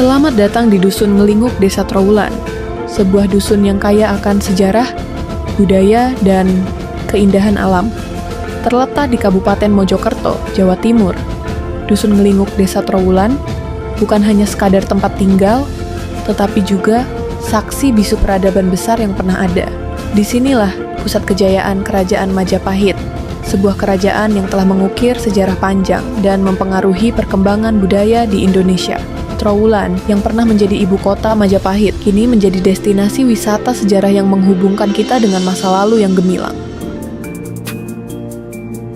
Selamat datang di Dusun Ngelinguk, Desa Trowulan, sebuah dusun yang kaya akan sejarah, budaya, dan keindahan alam. Terletak di Kabupaten Mojokerto, Jawa Timur, Dusun Ngelinguk, Desa Trowulan bukan hanya sekadar tempat tinggal, tetapi juga saksi bisu peradaban besar yang pernah ada. Disinilah pusat kejayaan Kerajaan Majapahit, sebuah kerajaan yang telah mengukir sejarah panjang dan mempengaruhi perkembangan budaya di Indonesia. Trowulan, yang pernah menjadi ibu kota Majapahit, kini menjadi destinasi wisata sejarah yang menghubungkan kita dengan masa lalu yang gemilang.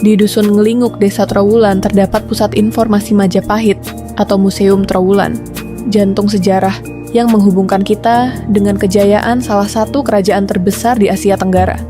Di Dusun Ngelinguk, Desa Trowulan terdapat Pusat Informasi Majapahit atau Museum Trowulan, jantung sejarah yang menghubungkan kita dengan kejayaan salah satu kerajaan terbesar di Asia Tenggara.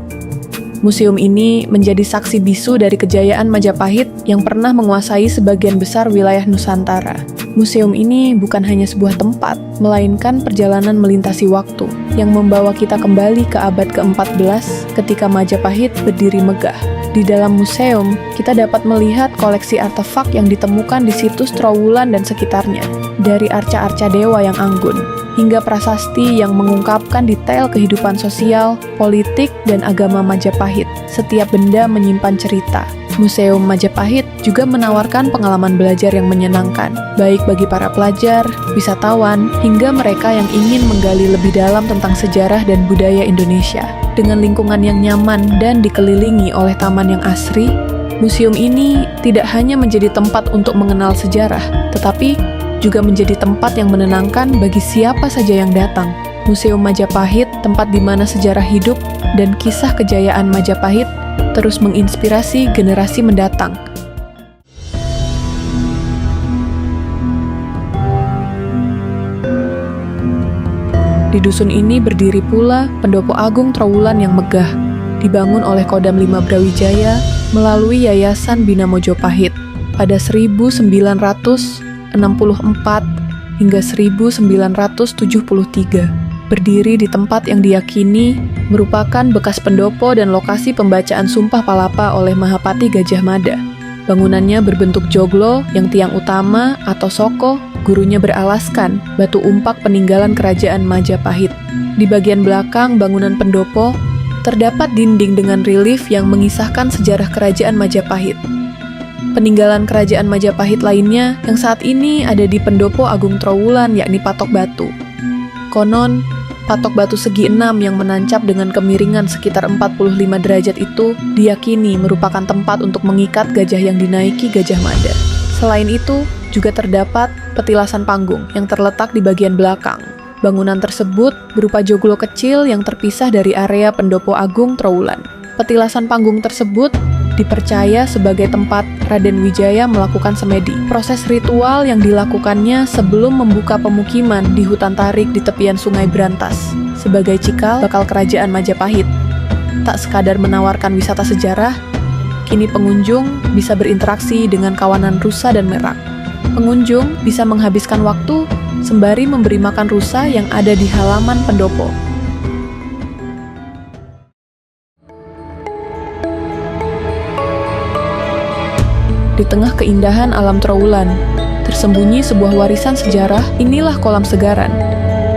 Museum ini menjadi saksi bisu dari kejayaan Majapahit yang pernah menguasai sebagian besar wilayah Nusantara. Museum ini bukan hanya sebuah tempat, melainkan perjalanan melintasi waktu yang membawa kita kembali ke abad ke-14 ketika Majapahit berdiri megah. Di dalam museum, kita dapat melihat koleksi artefak yang ditemukan di situs Trowulan dan sekitarnya, dari arca-arca dewa yang anggun, hingga prasasti yang mengungkapkan detail kehidupan sosial, politik, dan agama Majapahit. Setiap benda menyimpan cerita. Museum Majapahit juga menawarkan pengalaman belajar yang menyenangkan, baik bagi para pelajar, wisatawan, hingga mereka yang ingin menggali lebih dalam tentang sejarah dan budaya Indonesia. Dengan lingkungan yang nyaman dan dikelilingi oleh taman yang asri, museum ini tidak hanya menjadi tempat untuk mengenal sejarah, tetapi juga menjadi tempat yang menenangkan bagi siapa saja yang datang. Museum Majapahit, tempat di mana sejarah hidup dan kisah kejayaan Majapahit terus menginspirasi generasi mendatang. Di dusun ini berdiri pula Pendopo Agung Trowulan yang megah, dibangun oleh Kodam 5 Brawijaya melalui Yayasan Bina Mojopahit pada 1964 hingga 1973. Berdiri di tempat yang diyakini merupakan bekas pendopo dan lokasi pembacaan Sumpah Palapa oleh Mahapati Gajah Mada. Bangunannya berbentuk joglo yang tiang utama atau soko gurunya beralaskan batu umpak peninggalan Kerajaan Majapahit. Di bagian belakang bangunan pendopo terdapat dinding dengan relief yang mengisahkan sejarah Kerajaan Majapahit. Peninggalan Kerajaan Majapahit lainnya yang saat ini ada di Pendopo Agung Trowulan yakni patok batu. Konon, patok batu segi 6 yang menancap dengan kemiringan sekitar 45 derajat itu diyakini merupakan tempat untuk mengikat gajah yang dinaiki Gajah Mada. Selain itu, juga terdapat petilasan panggung yang terletak di bagian belakang. Bangunan tersebut berupa joglo kecil yang terpisah dari area Pendopo Agung Trowulan. Petilasan panggung tersebut dipercaya sebagai tempat Raden Wijaya melakukan semedi. Proses ritual yang dilakukannya sebelum membuka pemukiman di hutan tarik di tepian Sungai Brantas sebagai cikal bakal Kerajaan Majapahit. Tak sekadar menawarkan wisata sejarah, kini pengunjung bisa berinteraksi dengan kawanan rusa dan merak. Pengunjung bisa menghabiskan waktu sembari memberi makan rusa yang ada di halaman pendopo. Di tengah keindahan alam Trowulan, tersembunyi sebuah warisan sejarah. Inilah Kolam Segaran,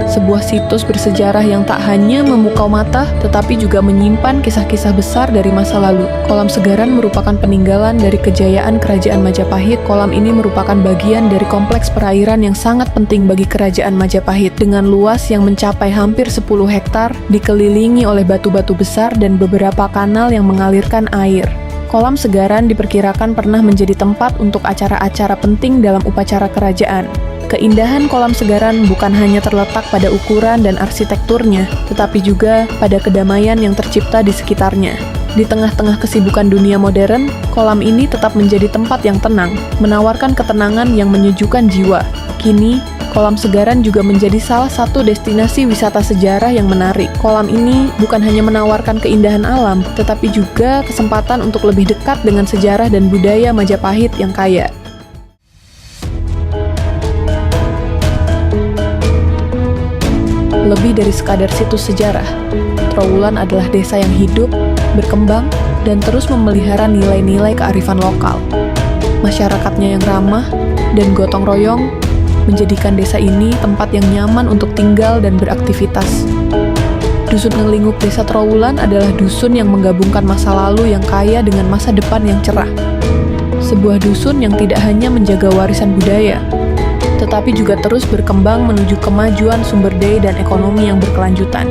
sebuah situs bersejarah yang tak hanya memukau mata, tetapi juga menyimpan kisah-kisah besar dari masa lalu. Kolam Segaran merupakan peninggalan dari kejayaan Kerajaan Majapahit. Kolam ini merupakan bagian dari kompleks perairan yang sangat penting bagi Kerajaan Majapahit, dengan luas yang mencapai hampir 10 hektar, dikelilingi oleh batu-batu besar dan beberapa kanal yang mengalirkan air. Kolam Segaran diperkirakan pernah menjadi tempat untuk acara-acara penting dalam upacara kerajaan. Keindahan Kolam Segaran bukan hanya terletak pada ukuran dan arsitekturnya, tetapi juga pada kedamaian yang tercipta di sekitarnya. Di tengah-tengah kesibukan dunia modern, kolam ini tetap menjadi tempat yang tenang, menawarkan ketenangan yang menyejukkan jiwa. Kini, Kolam Segaran juga menjadi salah satu destinasi wisata sejarah yang menarik. Kolam ini bukan hanya menawarkan keindahan alam, tetapi juga kesempatan untuk lebih dekat dengan sejarah dan budaya Majapahit yang kaya. Lebih dari sekadar situs sejarah, Trowulan adalah desa yang hidup, berkembang, dan terus memelihara nilai-nilai kearifan lokal. Masyarakatnya yang ramah dan gotong royong menjadikan desa ini tempat yang nyaman untuk tinggal dan beraktivitas. Dusun Ngelinguk Desa Trowulan adalah dusun yang menggabungkan masa lalu yang kaya dengan masa depan yang cerah. Sebuah dusun yang tidak hanya menjaga warisan budaya, tetapi juga terus berkembang menuju kemajuan sumber daya dan ekonomi yang berkelanjutan.